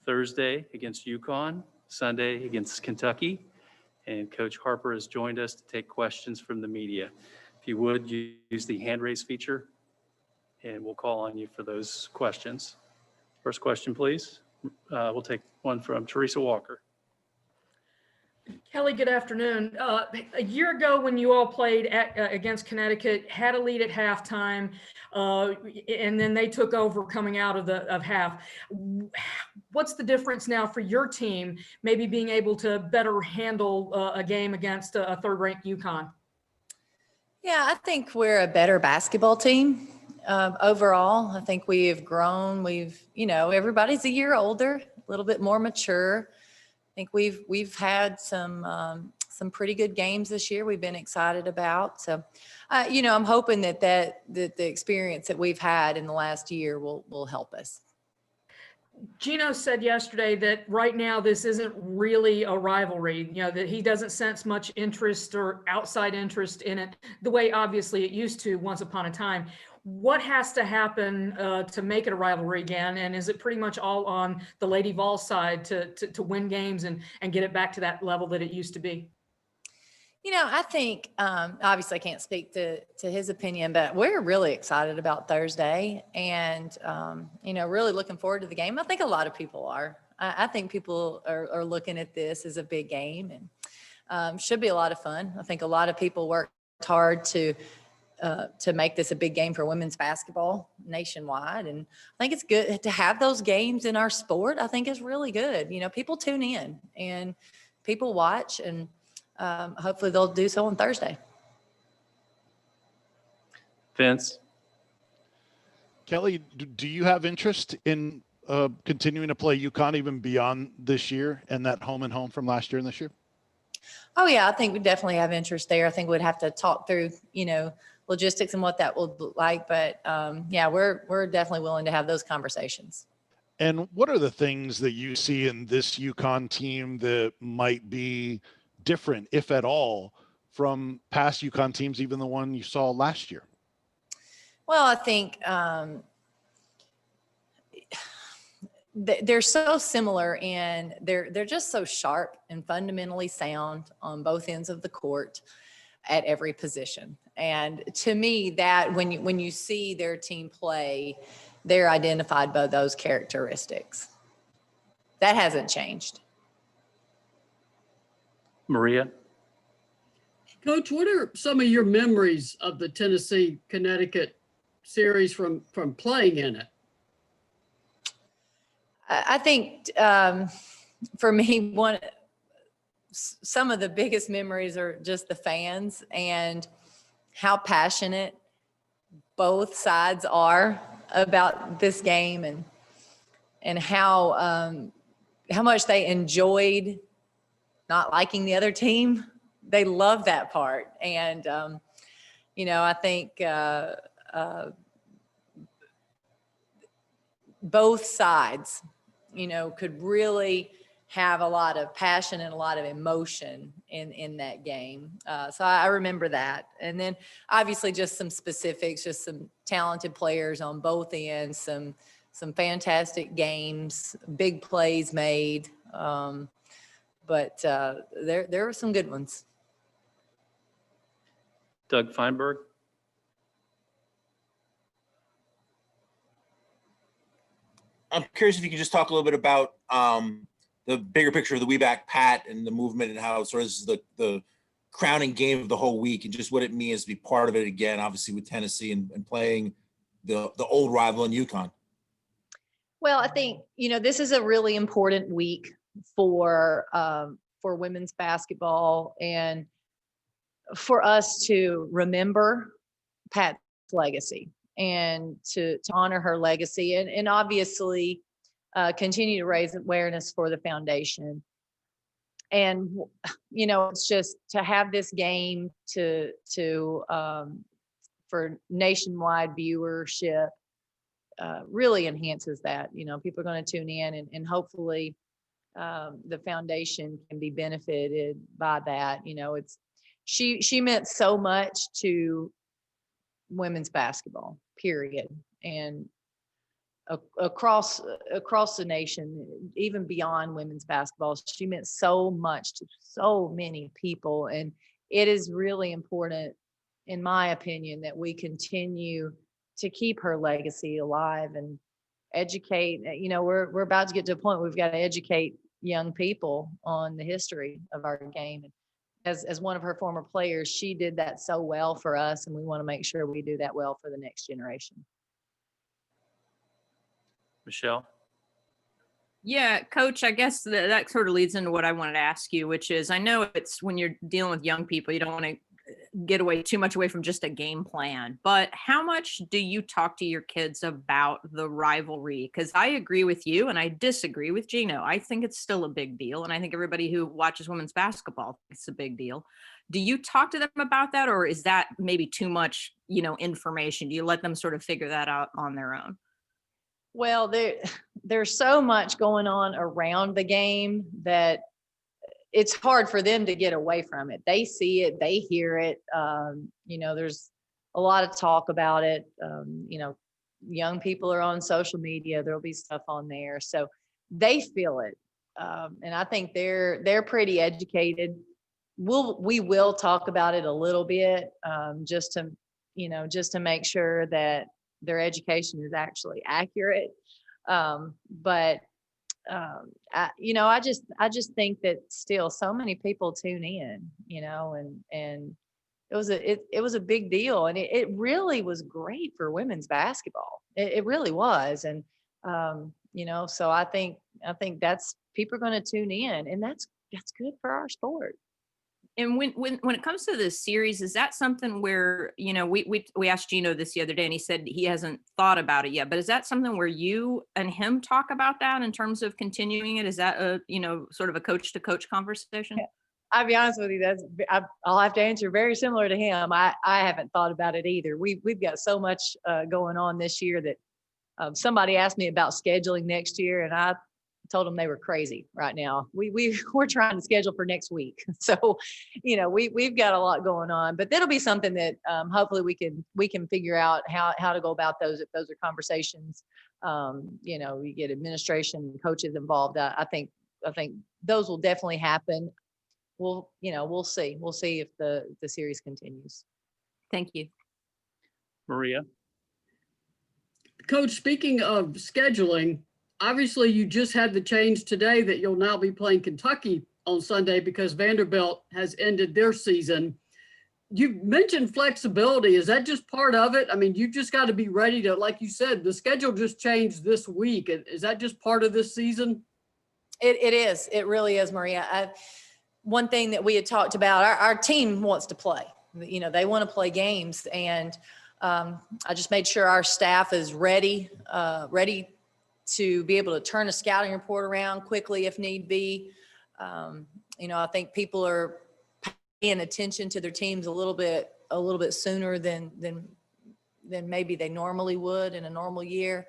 Thursday against UConn, Sunday against Kentucky. And Coach Harper has joined us to take questions from the media. If you would, use the hand raise feature, and we'll call on you for those questions. First question, please. We'll take one from Teresa Walker. Kellie, good afternoon. A year ago when you all played against Connecticut, had a lead at halftime, and then they took over coming out of half. What's the difference now for your team, maybe being able to better handle a game against a third-ranked UConn? Yeah, I think we're a better basketball team overall. I think we have grown. Everybody's a year older, a little bit more mature. I think we've had some pretty good games this year. We've been excited about. So, I'm hoping that the experience that we've had in the last year will help us. Gino said yesterday that right now this isn't really a rivalry, that he doesn't sense much interest or outside interest in it the way obviously it used to once upon a time. What has to happen to make it a rivalry again? And is it pretty much all on the Lady Vols side to win games and get it back to that level that it used to be? I think, obviously I can't speak to his opinion, but we're really excited about Thursday and, really looking forward to the game. I think a lot of people are. I think people are looking at this as a big game and should be a lot of fun. I think a lot of people worked hard to make this a big game for women's basketball nationwide. And I think it's good to have those games in our sport. I think it's really good. People tune in and people watch, and hopefully they'll do so on Thursday. Vince. Kellie, do you have interest in continuing to play UConn even beyond this year and that home and home from last year and this year? Oh yeah, I think we definitely have interest there. I think we'd have to talk through, logistics and what that will look like. But yeah, we're definitely willing to have those conversations. And what are the things that you see in this UConn team that might be different, if at all, from past UConn teams, even the one you saw last year? Well, I think they're so similar, and they're just so sharp and fundamentally sound on both ends of the court at every position. And to me, that when you see their team play, they're identified by those characteristics. That hasn't changed. Maria. Coach, what are some of your memories of the Tennessee-Connecticut series from playing in it? I think for me, some of the biggest memories are just the fans and how passionate both sides are about this game, and how much they enjoyed not liking the other team. They love that part. And, I think both sides, could really have a lot of passion and a lot of emotion in that game. So I remember that. And then obviously just some specifics, just some talented players on both ends, some fantastic games, big plays made. But there were some good ones. Doug Feinberg. I'm curious if you can just talk a little bit about the bigger picture of the We Back Pat and the movement, and how sort of this is the crowning game of the whole week, and just what it means to be part of it again, obviously with Tennessee and playing the old rival in UConn. Well, I think, this is a really important week for women's basketball, and for us to remember Pat's legacy and to honor her legacy, and obviously continue to raise awareness for the foundation. And, it's just to have this game for nationwide viewership really enhances that. People are going to tune in, and hopefully the foundation can be benefited by that. She meant so much to women's basketball, period. And across the nation, even beyond women's basketball. She meant so much to so many people, and it is really important, in my opinion, that we continue to keep her legacy alive and educate. You know, we're about to get to a point where we've got to educate young people on the history of our game. As one of her former players, she did that so well for us, and we want to make sure we do that well for the next generation. Michelle? Yeah, Coach, I guess that sort of leads into what I wanted to ask you, which is, I know it's when you're dealing with young people, you don't want to get too much away from just a game plan, but how much do you talk to your kids about the rivalry? Because I agree with you and I disagree with Gino. I think it's still a big deal, and I think everybody who watches women's basketball thinks it's a big deal. Do you talk to them about that, or is that maybe too much, information? Do you let them sort of figure that out on their own? Well, there's so much going on around the game that it's hard for them to get away from it. They see it, they hear it. There's a lot of talk about it. Young people are on social media. There'll be stuff on there, so they feel it, and I think they're pretty educated. We will talk about it a little bit, just to make sure that their education is actually accurate. I just think that still so many people tune in, and it was a big deal, and it really was great for women's basketball. It really was. And, so I think that's, people are going to tune in, and that's good for our sport. And when it comes to this series, is that something where, we asked Gino this the other day and he said he hasn't thought about it yet, but is that something where you and him talk about that in terms of continuing it? Is that sort of a coach to coach conversation? I'll be honest with you, I'll have to answer very similar to him. I haven't thought about it either. We've got so much going on this year that somebody asked me about scheduling next year, and I told them they were crazy right now. We're trying to schedule for next week. So, we've got a lot going on, but that'll be something that hopefully we can figure out how to go about those, if those are conversations. We get administration and coaches involved. I think those will definitely happen. We'll see. We'll see if the series continues. Thank you. Maria? Coach, speaking of scheduling, obviously you just had the change today that you'll now be playing Kentucky on Sunday because Vanderbilt has ended their season. You mentioned flexibility. Is that just part of it? I mean, you just got to be ready to, like you said, the schedule just changed this week. Is that just part of this season? It is. It really is, Maria. One thing that we had talked about, our team wants to play. They want to play games, and I just made sure our staff is ready to be able to turn a scouting report around quickly if need be. I think people are paying attention to their teams a little bit sooner than maybe they normally would in a normal year.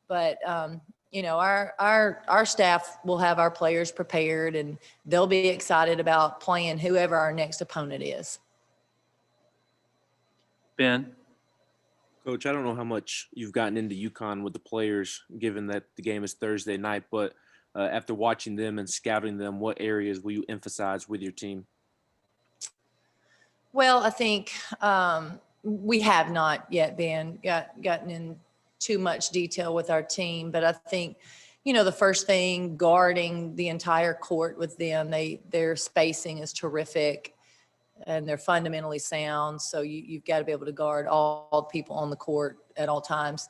But our staff will have our players prepared, and they'll be excited about playing whoever our next opponent is. Ben? Coach, I don't know how much you've gotten into UConn with the players, given that the game is Thursday night, but after watching them and scouting them, what areas will you emphasize with your team? Well, I think we have not yet gotten in too much detail with our team, but I think, the first thing, guarding the entire court with them, their spacing is terrific. And they're fundamentally sound. So you've got to be able to guard all people on the court at all times.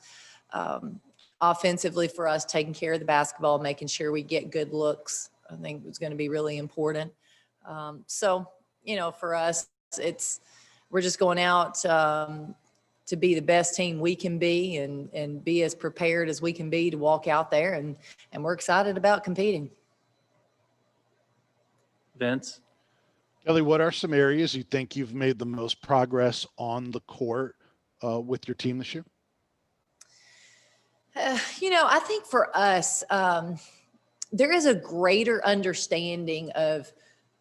Offensively, for us, taking care of the basketball, making sure we get good looks, I think it's going to be really important. For us, we're just going out to be the best team we can be and be as prepared as we can be to walk out there. And we're excited about competing. Vince? Kellie, what are some areas you think you've made the most progress on the court with your team this year? I think for us, there is a greater understanding of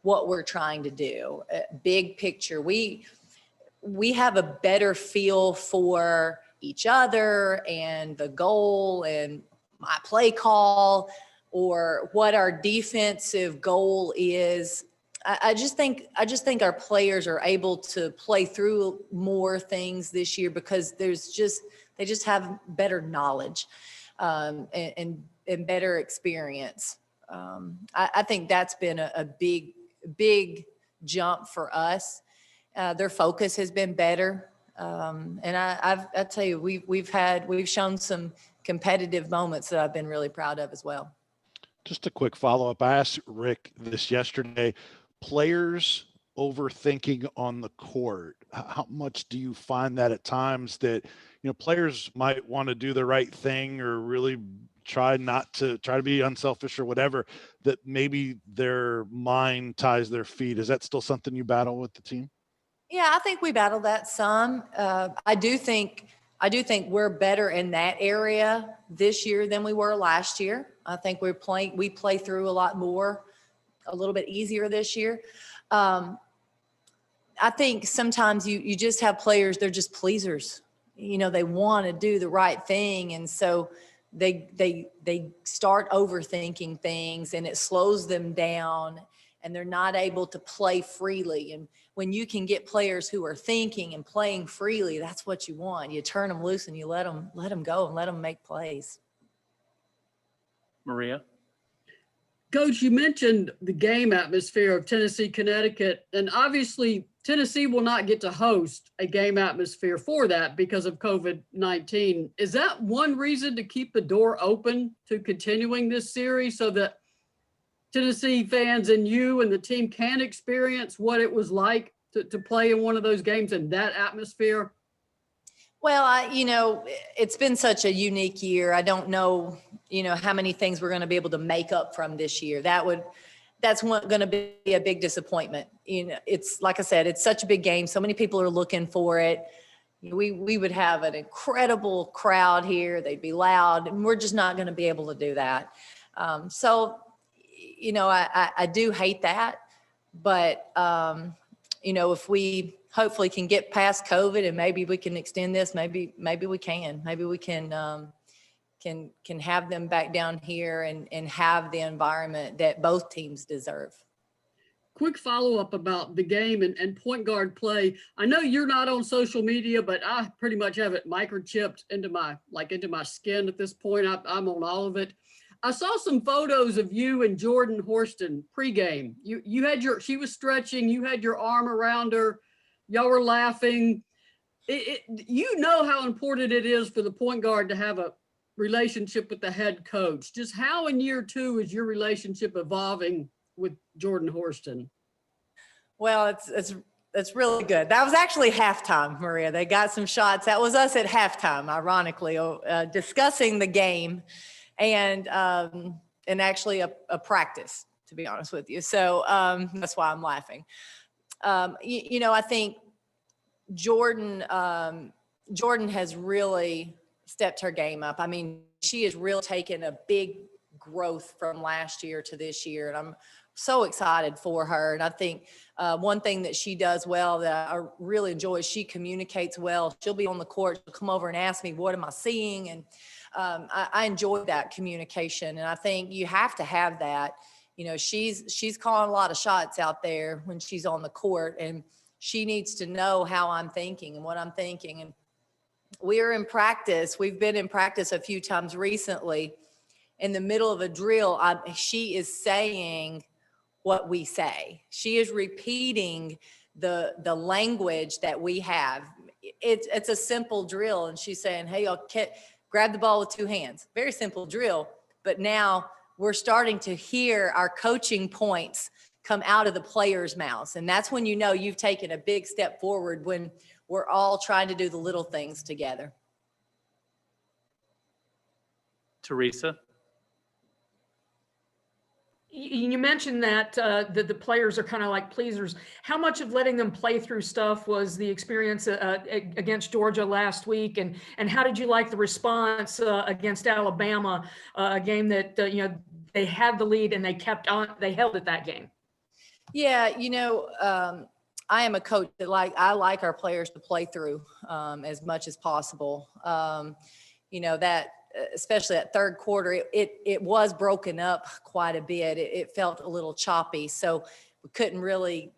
what we're trying to do. Big picture, we have a better feel for each other and the goal and my play call or what our defensive goal is. I just think our players are able to play through more things this year because they just have better knowledge and better experience. I think that's been a big jump for us. Their focus has been better. And I tell you, we've shown some competitive moments that I've been really proud of as well. Just a quick follow-up. I asked Rick this yesterday. Players overthinking on the court. How much do you find that at times that, players might want to do the right thing or really try to be unselfish or whatever, that maybe their mind ties their feet? Is that still something you battle with the team? Yeah, I think we battle that some. I do think we're better in that area this year than we were last year. I think we play through a lot more, a little bit easier this year. I think sometimes you just have players, they're just pleasers. They want to do the right thing. And so they start overthinking things and it slows them down and they're not able to play freely. And when you can get players who are thinking and playing freely, that's what you want. You turn them loose and you let them go and let them make plays. Maria? Coach, you mentioned the game atmosphere of Tennessee, Connecticut, and obviously Tennessee will not get to host a game atmosphere for that because of COVID-19. Is that one reason to keep the door open to continuing this series so that Tennessee fans and you and the team can experience what it was like to play in one of those games in that atmosphere? Well, it's been such a unique year. I don't know, how many things we're going to be able to make up from this year. That's going to be a big disappointment. It's like I said, it's such a big game. So many people are looking for it. We would have an incredible crowd here. They'd be loud, and we're just not going to be able to do that. So, I do hate that, but if we hopefully can get past COVID and maybe we can extend this, maybe we can have them back down here and have the environment that both teams deserve. Quick follow-up about the game and point guard play. I know you're not on social media, but I pretty much have it microchipped into my skin at this point. I'm on all of it. I saw some photos of you and Jordan Horston pregame. She was stretching, you had your arm around her, y'all were laughing. You know how important it is for the point guard to have a relationship with the head coach. Just how in year 2 is your relationship evolving with Jordan Horston? Well, it's really good. That was actually halftime, Maria. They got some shots. That was us at halftime, ironically, discussing the game and actually a practice, to be honest with you. So that's why I'm laughing. I think Jordan has really stepped her game up. I mean, she has really taken a big growth from last year to this year, and I'm so excited for her. And I think one thing that she does well that I really enjoy is she communicates well. She'll be on the court, she'll come over and ask me, what am I seeing? And I enjoy that communication. And I think you have to have that. She's calling a lot of shots out there when she's on the court, and she needs to know how I'm thinking and what I'm thinking. And we're in practice. We've been in practice a few times recently. In the middle of a drill, she is saying what we say. She is repeating the language that we have. It's a simple drill, and she's saying, hey, y'all, grab the ball with 2 hands. Very simple drill, but now we're starting to hear our coaching points come out of the players' mouths. And that's when you know you've taken a big step forward, when we're all trying to do the little things together. Teresa? You mentioned that the players are kind of like pleasers. How much of letting them play through stuff was the experience against Georgia last week, and how did you like the response against Alabama, a game that they had the lead and they held it that game? Yeah, I am a coach that I like our players to play through as much as possible. That especially that third quarter, it was broken up quite a bit. It felt a little choppy, so we couldn't really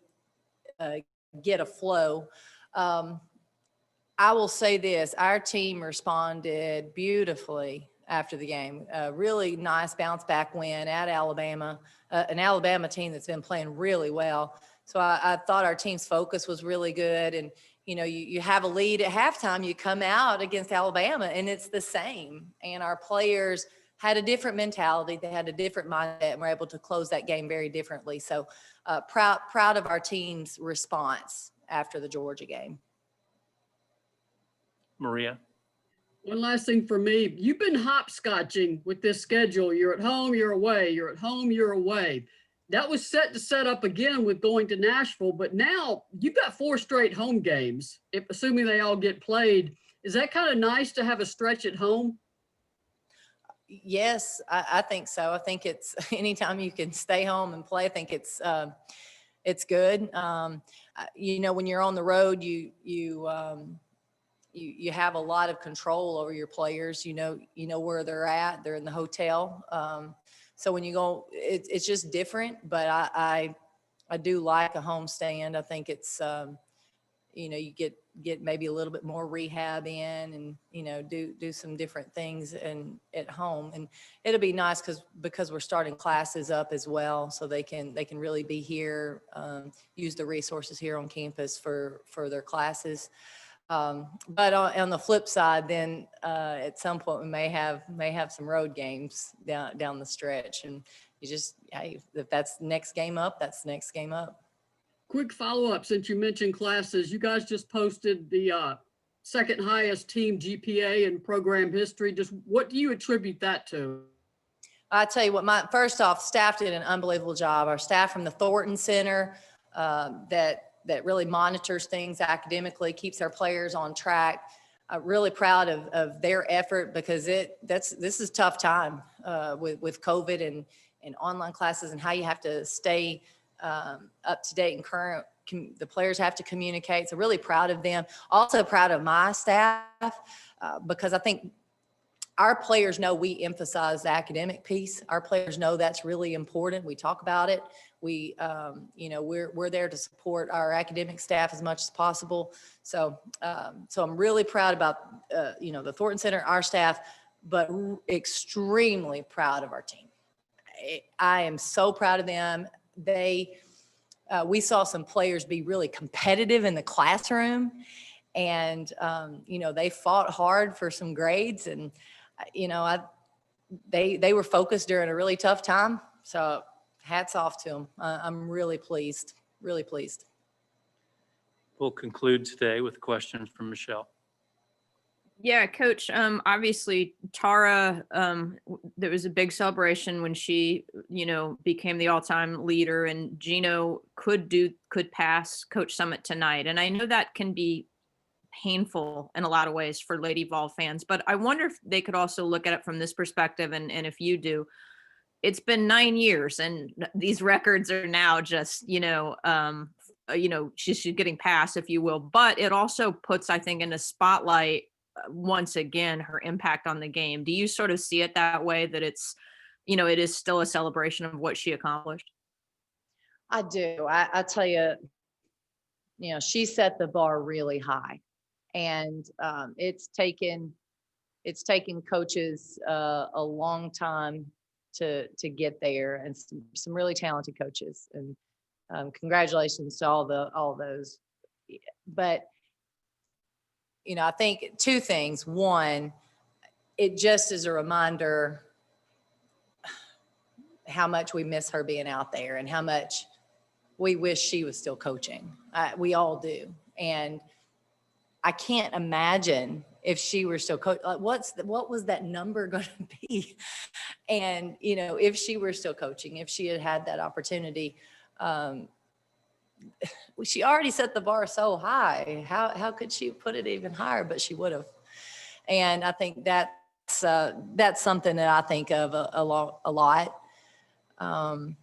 get a flow. I will say this, our team responded beautifully after the game. A really nice bounce back win at Alabama, an Alabama team that's been playing really well. So I thought our team's focus was really good. And, you have a lead at halftime, you come out against Alabama and it's the same. And our players had a different mentality. They had a different mindset and were able to close that game very differently. So proud of our team's response after the Georgia game. Maria? One last thing for me, you've been hopscotching with this schedule. You're at home, you're away, you're at home, you're away. That was set to set up again with going to Nashville, but now you've got 4 straight home games, assuming they all get played. Is that kind of nice to have a stretch at home? Yes, I think so. I think it's anytime you can stay home and play, I think it's good. When you're on the road, you have a lot of control over your players. You know where they're at. They're in the hotel. So when you go, it's just different. But I do like a home stand. I think it's you get maybe a little bit more rehab in, and do some different things and at home. And it'll be nice because we're starting classes up as well, so they can really be here, use the resources here on campus for their classes. But on the flip side, then at some point we may have some road games down the stretch, and if that's next game up, that's the next game up. Quick follow-up, since you mentioned classes, you guys just posted the second highest team GPA in program history. Just what do you attribute that to? I tell you what, first off, staff did an unbelievable job. Our staff from the Thornton Center that really monitors things academically, keeps our players on track. Really proud of their effort, because this is a tough time with COVID and online classes and how you have to stay up to date and current. The players have to communicate. So really proud of them. Also proud of my staff because I think our players know we emphasize the academic piece. Our players know that's really important. We talk about it. We're there to support our academic staff as much as possible. So I'm really proud about the Thornton Center, our staff, but extremely proud of our team. I am so proud of them. We saw some players be really competitive in the classroom, and they fought hard for some grades, and they were focused during a really tough time. So hats off to them. I'm really pleased. Really pleased. We'll conclude today with a question from Michelle. Yeah, Coach, obviously Tara, there was a big celebration when she, became the all-time leader, and Gino could pass Coach Summit tonight. And I know that can be painful in a lot of ways for Lady Vol fans, but I wonder if they could also look at it from this perspective. And if you do, it's been 9 years and these records are now just, she's getting past, if you will, but it also puts, I think, in a spotlight once again, her impact on the game. Do you sort of see it that way, that it's, it is still a celebration of what she accomplished? I do. I tell you, she set the bar really high, and it's taken coaches a long time to get there, and some really talented coaches, and congratulations to all those. But I think 2 things. One, it just is a reminder how much we miss her being out there and how much we wish she was still coaching. We all do. And I can't imagine if she were still coaching, like what was that number going to be? And, if she were still coaching, if she had that opportunity, she already set the bar so high. How could she put it even higher? But she would have. And I think that's something that I think of a lot. And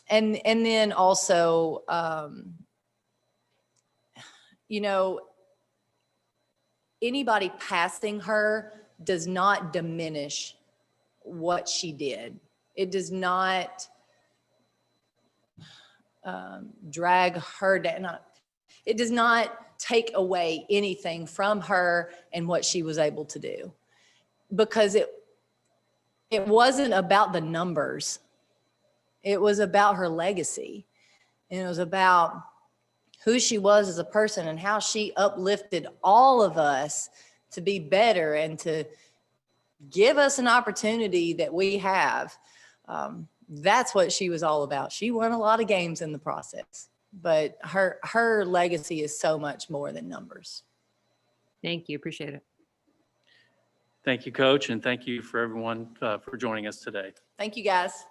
then also, you know, anybody passing her does not diminish what she did. It does not drag her down. It does not take away anything from her and what she was able to do, because it wasn't about the numbers. It was about her legacy, and it was about who she was as a person and how she uplifted all of us to be better and to give us an opportunity that we have. That's what she was all about. She won a lot of games in the process, but her legacy is so much more than numbers. Thank you. Appreciate it. Thank you, Coach, and thank you for everyone for joining us today. Thank you, guys.